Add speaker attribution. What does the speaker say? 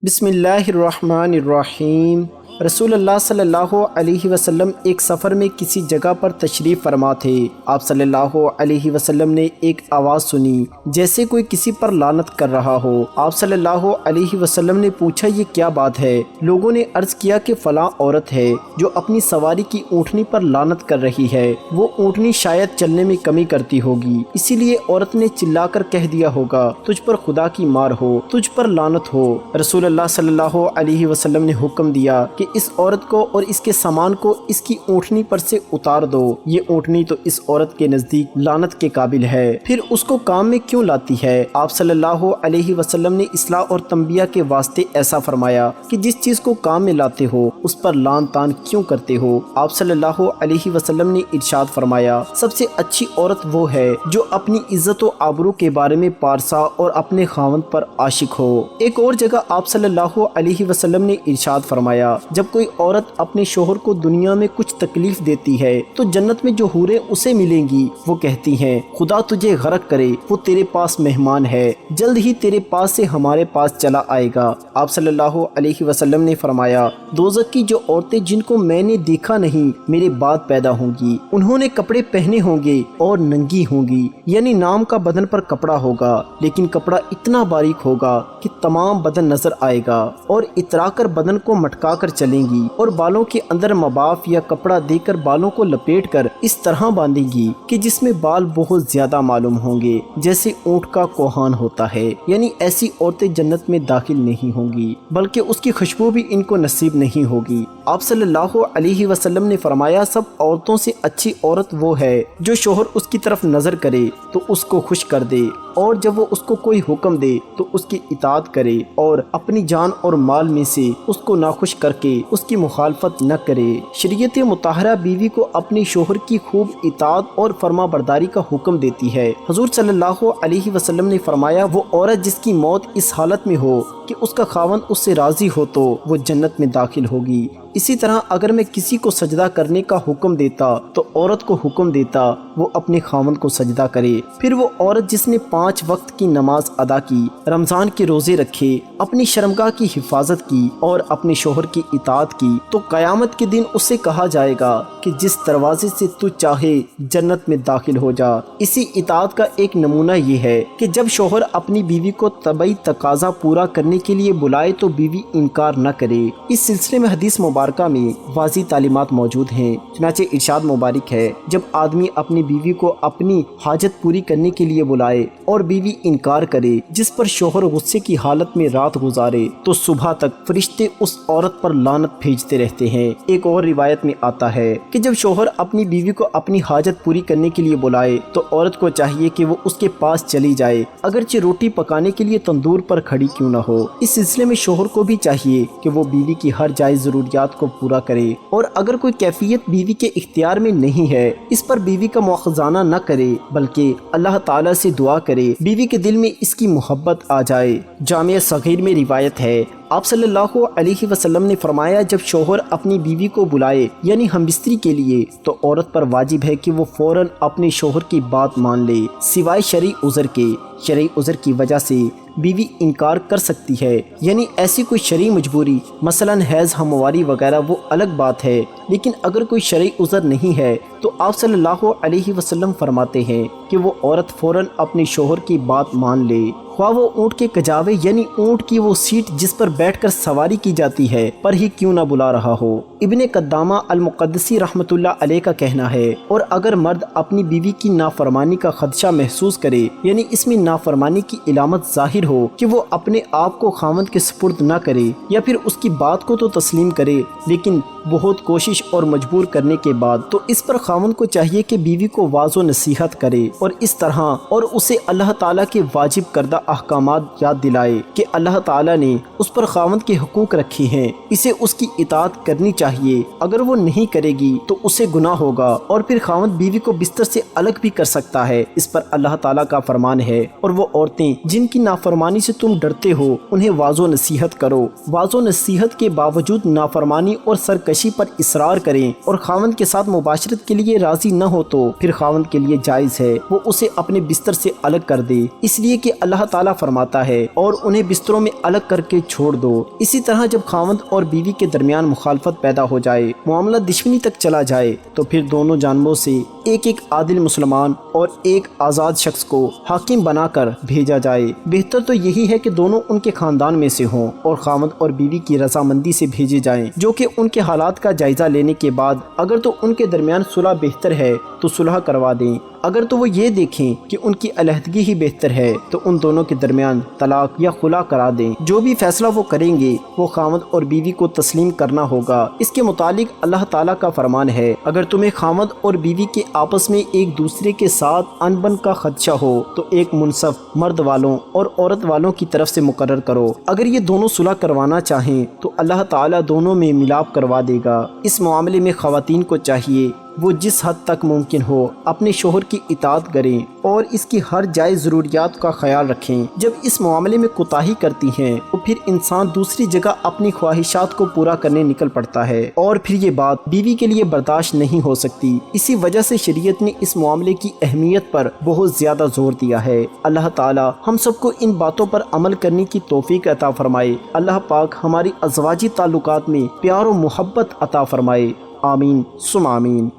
Speaker 1: بسم اللہ الرحمن الرحیم۔ رسول اللہ صلی اللہ علیہ وسلم ایک سفر میں کسی جگہ پر تشریف فرما تھے۔ آپ صلی اللہ علیہ وسلم نے ایک آواز سنی جیسے کوئی کسی پر لعنت کر رہا ہو۔ آپ صلی اللہ علیہ وسلم نے پوچھا یہ کیا بات ہے؟ لوگوں نے عرض کیا کہ فلاں عورت ہے جو اپنی سواری کی اونٹنی پر لعنت کر رہی ہے، وہ اونٹنی شاید چلنے میں کمی کرتی ہوگی، اسی لیے عورت نے چلا کر کہہ دیا ہوگا تجھ پر خدا کی مار ہو، تجھ پر لعنت ہو۔ رسول اللہ صلی اللہ علیہ وسلم نے حکم دیا کہ اس عورت کو اور اس کے سامان کو اس کی اونٹنی پر سے اتار دو، یہ اونٹنی تو اس عورت کے نزدیک لعنت کے قابل ہے، پھر اس کو کام میں کیوں لاتی ہے؟ آپ صلی اللہ علیہ وسلم نے اصلاح اور تنبیہ کے واسطے ایسا فرمایا کہ جس چیز کو کام میں لاتے ہو اس پر لعن طعن کیوں کرتے ہو؟ آپ صلی اللہ علیہ وسلم نے ارشاد فرمایا سب سے اچھی عورت وہ ہے جو اپنی عزت و آبرو کے بارے میں پارسا اور اپنے خاوند پر عاشق ہو۔ ایک اور جگہ آپ صلی اللہ علیہ وسلم نے ارشاد فرمایا جب کوئی عورت اپنے شوہر کو دنیا میں کچھ تکلیف دیتی ہے تو جنت میں جو حوریں اسے ملیں گی وہ کہتی ہیں خدا تجھے غرق کرے، وہ تیرے پاس مہمان ہے، جلد ہی تیرے پاس سے ہمارے پاس چلا آئے گا۔ آپ صلی اللہ علیہ وسلم نے فرمایا دوزخ کی جو عورتیں جن کو میں نے دیکھا نہیں میرے بعد پیدا ہوں گی، انہوں نے کپڑے پہنے ہوں گے اور ننگی ہوں گی، یعنی نام کا بدن پر کپڑا ہوگا لیکن کپڑا اتنا باریک ہوگا کہ تمام بدن نظر آئے گا، اور اترا کر بدن کو مٹکا کر چلیں گی اور بالوں کے اندر مباف یا کپڑا دے کر بالوں کو لپیٹ کر اس طرح باندھیں گی کہ جس میں بال بہت زیادہ معلوم ہوں گے جیسے اونٹ کا کوہان ہوتا ہے، یعنی ایسی عورتیں جنت میں داخل نہیں ہوں گی بلکہ اس کی خوشبو بھی ان کو نصیب نہیں ہوگی۔ آپ صلی اللہ علیہ وسلم نے فرمایا سب عورتوں سے اچھی عورت وہ ہے جو شوہر اس کی طرف نظر کرے تو اس کو خوش کر دے، اور جب وہ اس کو کوئی حکم دے تو اس کی اطاعت کرے، اور اپنی جان اور مال میں سے اس کو ناخوش کر کے اس کی مخالفت نہ کرے۔ شریعت مطہرہ بیوی کو اپنے شوہر کی خوب اطاعت اور فرما برداری کا حکم دیتی ہے۔ حضور صلی اللہ علیہ وسلم نے فرمایا وہ عورت جس کی موت اس حالت میں ہو کہ اس کا خاوند اس سے راضی ہو تو وہ جنت میں داخل ہوگی۔ اسی طرح اگر میں کسی کو سجدہ کرنے کا حکم دیتا تو عورت کو حکم دیتا وہ اپنے خاوند کو سجدہ کرے۔ پھر وہ عورت جس نے 5 وقت کی نماز ادا کی، رمضان کے روزے رکھے، اپنی شرمگاہ کی حفاظت کی اور اپنے شوہر کی اطاعت کی تو قیامت کے دن اس سے کہا جائے گا کہ جس دروازے سے تو چاہے جنت میں داخل ہو جا۔ اسی اطاعت کا ایک نمونہ یہ ہے کہ جب شوہر اپنی بیوی کو طبعی تقاضا پورا کرنے کے لیے بلائے تو بیوی انکار نہ کرے۔ اس سلسلے میں حدیث مبارکہ میں واضح تعلیمات موجود ہیں، چنانچہ ارشاد مبارک ہے جب آدمی اپنی بیوی کو اپنی حاجت پوری کرنے کے لیے بلائے اور بیوی انکار کرے جس پر شوہر غصے کی حالت میں رات گزارے تو صبح تک فرشتے اس عورت پر لعنت بھیجتے رہتے ہیں۔ ایک اور روایت میں آتا ہے کہ جب شوہر اپنی بیوی کو اپنی حاجت پوری کرنے کے لیے بلائے تو عورت کو چاہیے کہ وہ اس کے پاس چلی جائے اگرچہ روٹی پکانے کے لیے تندور پر کھڑی کیوں نہ ہو۔ اس سلسلے میں شوہر کو بھی چاہیے کہ وہ بیوی کی ہر جائز ضروریات کو پورا کرے، اور اگر کوئی کیفیت بیوی کے اختیار میں نہیں ہے اس پر بیوی کا مواخذانہ نہ کرے بلکہ اللہ تعالیٰ سے دعا کرے بیوی کے دل میں اس کی محبت آ جائے۔ جامع صغیر میں روایت ہے آپ صلی اللہ علیہ وسلم نے فرمایا جب شوہر اپنی بیوی کو بلائے یعنی ہم بستری کے لیے تو عورت پر واجب ہے کہ وہ فوراً اپنے شوہر کی بات مان لے سوائے شرعی عذر کے۔ شرعی عذر کی وجہ سے بیوی انکار کر سکتی ہے، یعنی ایسی کوئی شرعی مجبوری مثلا حیض ہمواری وغیرہ وہ الگ بات ہے، لیکن اگر کوئی شرعی عذر نہیں ہے تو آپ صلی اللہ علیہ وسلم فرماتے ہیں کہ وہ عورت فوراً اپنے شوہر کی بات مان لے، خواہ وہ اونٹ کے کجاوے یعنی اونٹ کی وہ سیٹ جس پر بیٹھ کر سواری کی جاتی ہے پر ہی کیوں نہ بلا رہا ہو۔ ابن قدامہ المقدسی رحمۃ اللہ علیہ کا کہنا ہے اور اگر مرد اپنی بیوی کی نافرمانی کا خدشہ محسوس کرے یعنی اس میں نافرمانی کی علامت ظاہر ہو کہ وہ اپنے آپ کو خاوند کے سپرد نہ کرے یا پھر اس کی بات کو تو تسلیم کرے لیکن بہت کوشش اور مجبور کرنے کے بعد تو اس پر خاوند کو چاہیے کہ بیوی کو واعظ و نصیحت کرے اور اس طرح اور اسے اللہ تعالیٰ کے واجب کردہ احکامات یاد دلائے کہ اللہ تعالیٰ نے اس پر خاوند کے حقوق رکھے ہیں، اسے اس کی اطاعت کرنی چاہیے، اگر وہ نہیں کرے گی تو اسے گناہ ہوگا اور پھر خاوند بیوی کو بستر سے الگ بھی کر سکتا ہے۔ اس پر اللہ تعالیٰ کا فرمان ہے اور وہ عورتیں جن کی نافرمانی سے تم ڈرتے ہو انہیں واعظ و نصیحت کرو۔ واعظ و نصیحت کے باوجود نافرمانی اور سرکشی کشی پر اصرار کریں اور خاوند کے ساتھ مباشرت کے لیے راضی نہ ہو تو پھر خاوند کے لیے جائز ہے وہ اسے اپنے بستر سے الگ کر دے، اس لیے کہ اللہ تعالیٰ فرماتا ہے اور انہیں بستروں میں الگ کر کے چھوڑ دو۔ اسی طرح جب خاوند اور بیوی کے درمیان مخالفت پیدا ہو جائے، معاملہ دشمنی تک چلا جائے، تو پھر دونوں جانبوں سے ایک ایک عادل مسلمان اور ایک آزاد شخص کو حاکم بنا کر بھیجا جائے۔ بہتر تو یہی ہے کہ دونوں ان کے خاندان میں سے ہوں اور خاوند اور بیوی کی رضامندی سے بھیجے جائیں، جو کہ ان کے حالات کا جائزہ لینے کے بعد اگر تو ان کے درمیان صلح بہتر ہے تو صلح کروا دیں، اگر تو وہ یہ دیکھیں کہ ان کی علیحدگی ہی بہتر ہے تو ان دونوں کے درمیان طلاق یا خلا کرا دیں۔ جو بھی فیصلہ وہ کریں گے وہ خاوند اور بیوی کو تسلیم کرنا ہوگا۔ اس کے متعلق اللہ تعالیٰ کا فرمان ہے، اگر تمہیں خاوند اور بیوی کے آپس میں ایک دوسرے کے ساتھ انبن کا خدشہ ہو تو ایک منصف مرد والوں اور عورت والوں کی طرف سے مقرر کرو۔ اگر یہ دونوں صلح کروانا چاہیں تو اللہ تعالیٰ دونوں میں ملاپ کروا دے گا۔ اس معاملے میں خواتین کو چاہیے وہ جس حد تک ممکن ہو اپنے شوہر کی اطاعت کریں اور اس کی ہر جائز ضروریات کا خیال رکھیں۔ جب اس معاملے میں کوتاہی کرتی ہیں تو پھر انسان دوسری جگہ اپنی خواہشات کو پورا کرنے نکل پڑتا ہے اور پھر یہ بات بیوی کے لیے برداشت نہیں ہو سکتی۔ اسی وجہ سے شریعت نے اس معاملے کی اہمیت پر بہت زیادہ زور دیا ہے۔ اللہ تعالی ہم سب کو ان باتوں پر عمل کرنے کی توفیق عطا فرمائے۔ اللہ پاک ہماری ازواجی تعلقات میں پیار و محبت عطا فرمائے۔ آمین ثم آمین۔